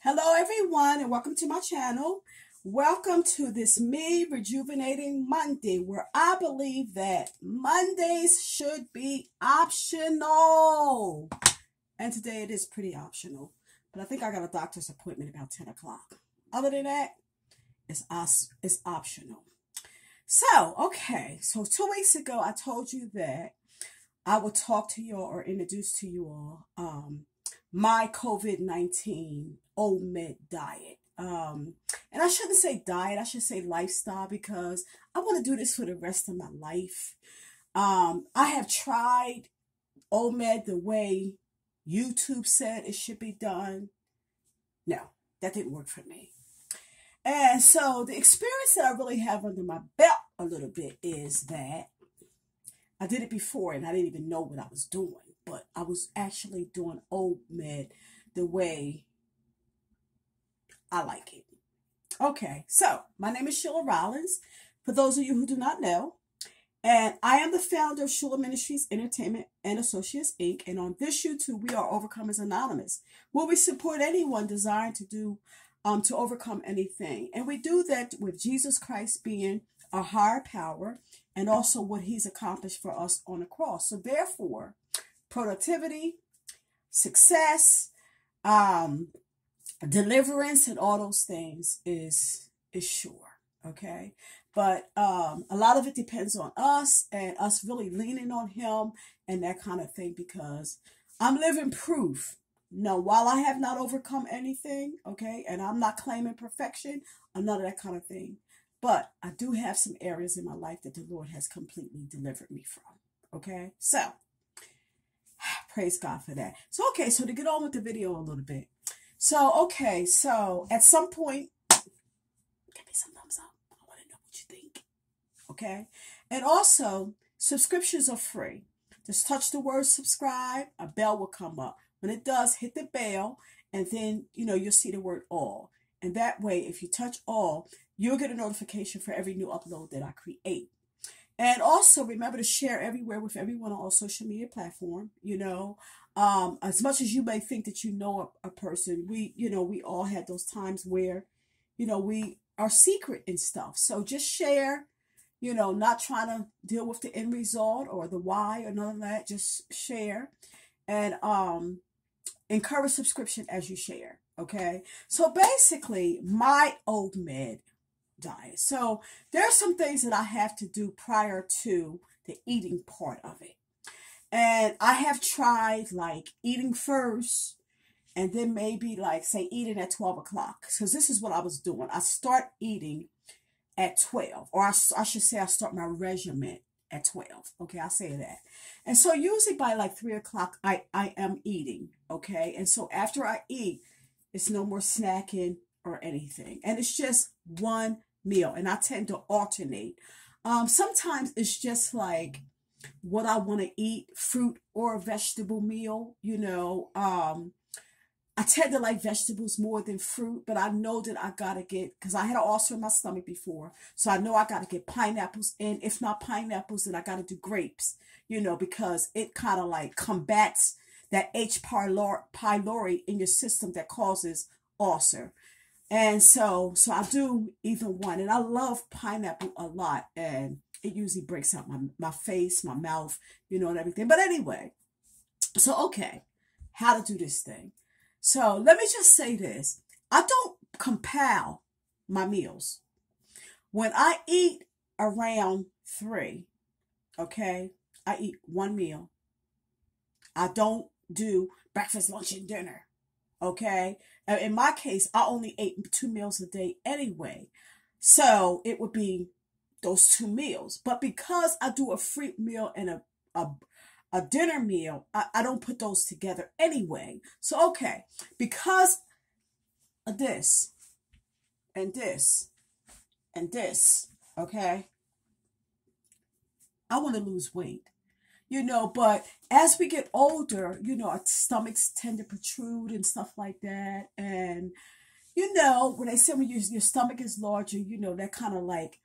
Hello, everyone, and welcome to my channel. Welcome to this Me Rejuvenating Monday, where I believe that Mondays should be optional. And today it is pretty optional, but I think I got a doctor's appointment about 10 o'clock. Other than that, it's optional. So 2 weeks ago, I told you that I would talk to you all or introduce to you all my COVID-19 OMED diet. And I shouldn't say diet, I should say lifestyle because I want to do this for the rest of my life. I have tried OMED the way YouTube said it should be done. No, that didn't work for me. And so the experience that I really have under my belt a little bit is that I did it before and I didn't even know what I was doing, but I was actually doing OMED the way I like it. Okay, so my name is Sheila Rollins, for those of you who do not know, and I am the founder of Shula Ministries Entertainment and Associates Inc. And on this YouTube, we are Overcomers Anonymous, where we support anyone desiring to overcome anything. And we do that with Jesus Christ being our higher power and also what he's accomplished for us on the cross. So therefore, productivity, success, deliverance, and all those things is sure. Okay. But a lot of it depends on us and us really leaning on him and that kind of thing, because I'm living proof. No, while I have not overcome anything, okay, and I'm not claiming perfection or none of that kind of thing, but I do have some areas in my life that the Lord has completely delivered me from. Okay, so praise God for that. So to get on with the video a little bit. So at some point, give me some thumbs up. I want to know what you think. Okay, and also subscriptions are free. Just touch the word subscribe, a bell will come up. When it does, hit the bell, and then, you'll see the word all. And that way, if you touch all, you'll get a notification for every new upload that I create. And also, remember to share everywhere with everyone on all social media platform. As much as you may think that you know a person, we all had those times where, we are secret and stuff. So just share, not trying to deal with the end result or the why or none of that. Just share. And encourage subscription as you share. Okay, so basically my OMED diet. So there are some things that I have to do prior to the eating part of it, and I have tried like eating first and then maybe like say eating at 12 o'clock, because this is what I was doing. I start eating at 12, or I should say I start my regimen at 12. Okay, I say that. And so usually by like 3 o'clock, I am eating. Okay, and so after I eat, it's no more snacking or anything. And it's just one meal. And I tend to alternate. Sometimes it's just what I want to eat, fruit or a vegetable meal, I tend to like vegetables more than fruit, but I know that I gotta get, because I had an ulcer in my stomach before, so I know I gotta get pineapples, and if not pineapples, then I gotta do grapes, because it kind of like combats that H. pylori in your system that causes ulcer. And so I do either one, and I love pineapple a lot, and it usually breaks out my face, my mouth, and everything. But anyway, okay, how to do this thing. So let me just say this. I don't compile my meals. When I eat around 3, okay, I eat one meal. I don't do breakfast, lunch, and dinner, okay? In my case, I only ate 2 meals a day anyway. So it would be those 2 meals. But because I do a fruit meal and a dinner meal, I don't put those together anyway. So, okay, because of this and this and this, okay, I want to lose weight, but as we get older, our stomachs tend to protrude and stuff like that. And, when they say when your stomach is larger, that kind of like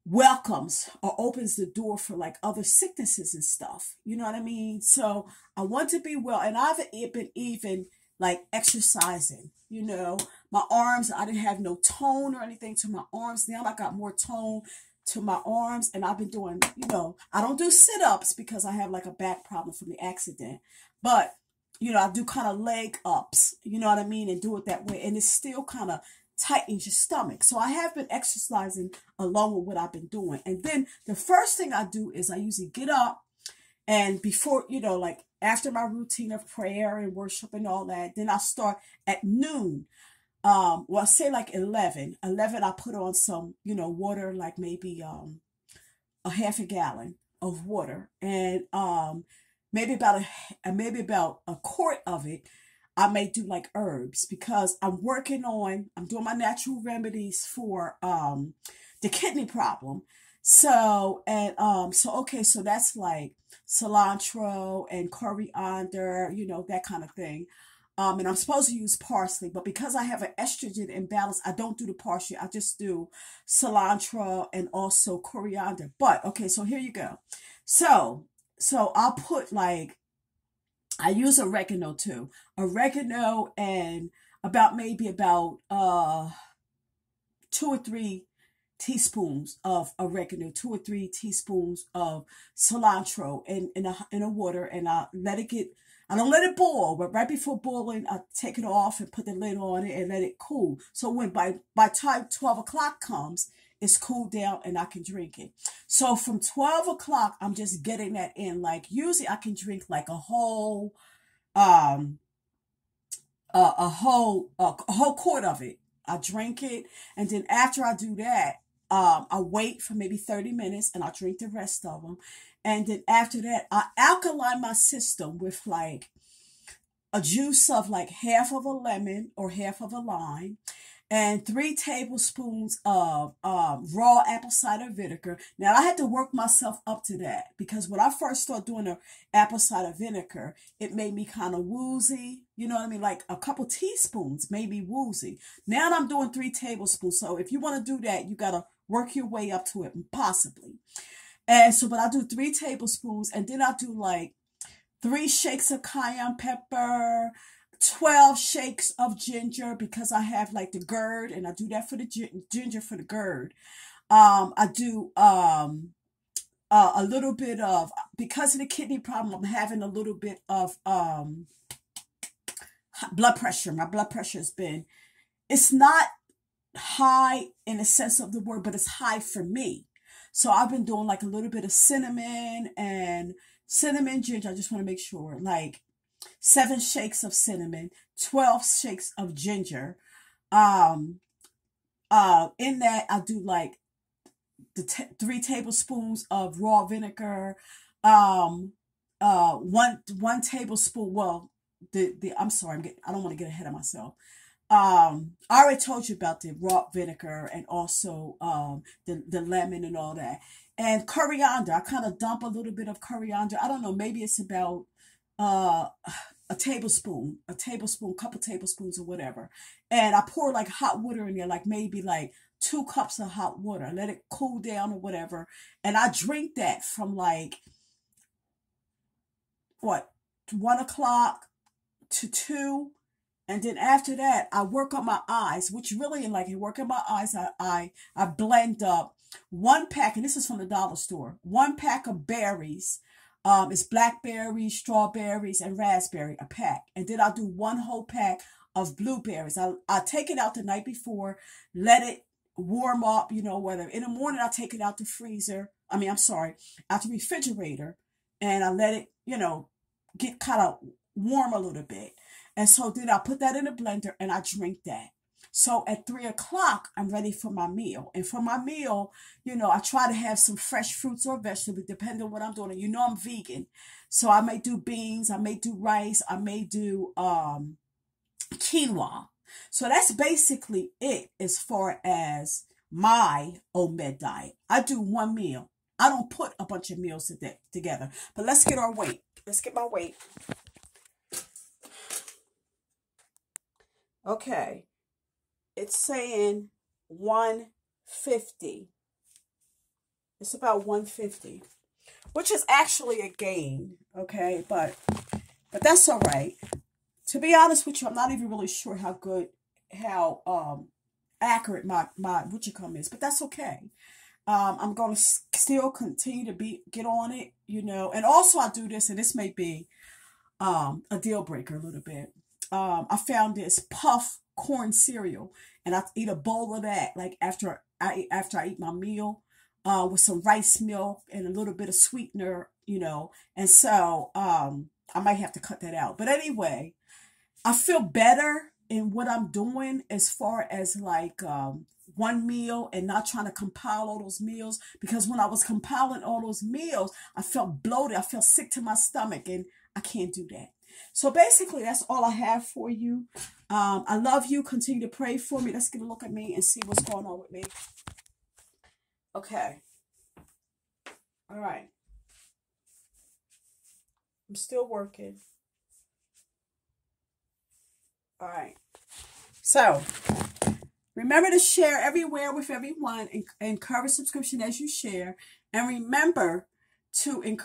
welcomes or opens the door for like other sicknesses and stuff. You know what I mean? So I want to be well, and I've been even like exercising. You know, my arms, I didn't have no tone or anything to my arms. Now I got more tone to my arms, and I've been doing, you know, I don't do sit-ups because I have like a back problem from the accident. But, you know, I do kind of leg ups, you know what I mean, and do it that way. And it still kind of tightens your stomach. So I have been exercising along with what I've been doing. And then the first thing I do is I usually get up, and before, you know, like after my routine of prayer and worship and all that, then I start at noon. Well, say like 11, I put on some, you know, water, like maybe a half a gallon of water, and maybe about a quart of it I may do like herbs, because I'm doing my natural remedies for the kidney problem. So, and so okay, so that's like cilantro and coriander, you know, that kind of thing. And I'm supposed to use parsley, but because I have an estrogen imbalance, I don't do the parsley. I just do cilantro and also coriander. But okay, so here you go. So, so I'll put like, I use oregano too. Oregano, and maybe about 2 or 3 teaspoons of oregano, 2 or 3 teaspoons of cilantro in a water, and I don't let it boil, but right before boiling, I take it off and put the lid on it and let it cool. So when by time 12 o'clock comes, it's cooled down and I can drink it. So from 12 o'clock, I'm just getting that in. Like usually I can drink like um a whole quart of it. I drink it, and then after I do that, I wait for maybe 30 minutes, and I drink the rest of them. And then after that, I alkaline my system with like a juice of like half of a lemon or half of a lime, and 3 tablespoons of raw apple cider vinegar. Now, I had to work myself up to that, because when I first started doing the apple cider vinegar, it made me kind of woozy. You know what I mean? Like a couple teaspoons made me woozy. Now I'm doing 3 tablespoons. So if you want to do that, you got to work your way up to it, possibly. And so, but I do 3 tablespoons, and then I do like 3 shakes of cayenne pepper, 12 shakes of ginger, because I have like the GERD, and I do that for the ginger for the GERD. I do a little bit of, because of the kidney problem, I'm having a little bit of blood pressure. My blood pressure it's not high in the sense of the word, but it's high for me. So I've been doing like a little bit of cinnamon ginger. I just want to make sure, like 7 shakes of cinnamon, 12 shakes of ginger. In that I do like the 3 tablespoons of raw vinegar, one tablespoon. Well, I'm sorry, I don't want to get ahead of myself. I already told you about the raw vinegar, and also the lemon and all that, and coriander. I kind of dump a little bit of coriander. I don't know, maybe it's about a tablespoon, couple tablespoons or whatever, and I pour like hot water in there, like maybe like 2 cups of hot water. Let it cool down or whatever, and I drink that from like what 1 o'clock to 2. And then after that, I work on my eyes, which really, like, work on my eyes, I blend up 1 pack, and this is from the dollar store, 1 pack of berries. It's blackberries, strawberries, and raspberry, a pack. And then I'll do 1 whole pack of blueberries. I take it out the night before, let it warm up, you know, whether in the morning I take it out the freezer. Out the refrigerator, and I let it, you know, get kind of warm a little bit. And so then I put that in a blender and I drink that. So at 3 o'clock, I'm ready for my meal. And for my meal, you know, I try to have some fresh fruits or vegetables, depending on what I'm doing. And you know, I'm vegan. So I may do beans, I may do rice, I may do quinoa. So that's basically it as far as my OMED diet. I do one meal. I don't put a bunch of meals together. But let's get our weight. Let's get my weight. Okay, it's saying 150. It's about 150, which is actually a gain. Okay, but that's all right. To be honest with you, I'm not even really sure how accurate my what you come is, but that's okay. I'm going to still continue to get on it, you know. And also I do this, and this may be a deal breaker a little bit. I found this puff corn cereal, and I eat a bowl of that like after I eat my meal, with some rice milk and a little bit of sweetener, you know. And so I might have to cut that out. But anyway, I feel better in what I'm doing as far as like one meal and not trying to compile all those meals, because when I was compiling all those meals, I felt bloated. I felt sick to my stomach, and I can't do that. So basically, that's all I have for you. I love you. Continue to pray for me. Let's get a look at me and see what's going on with me. Okay. All right. I'm still working. All right. So remember to share everywhere with everyone, and encourage subscription as you share. And remember to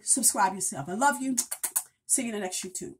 subscribe yourself. I love you. See you in the next YouTube.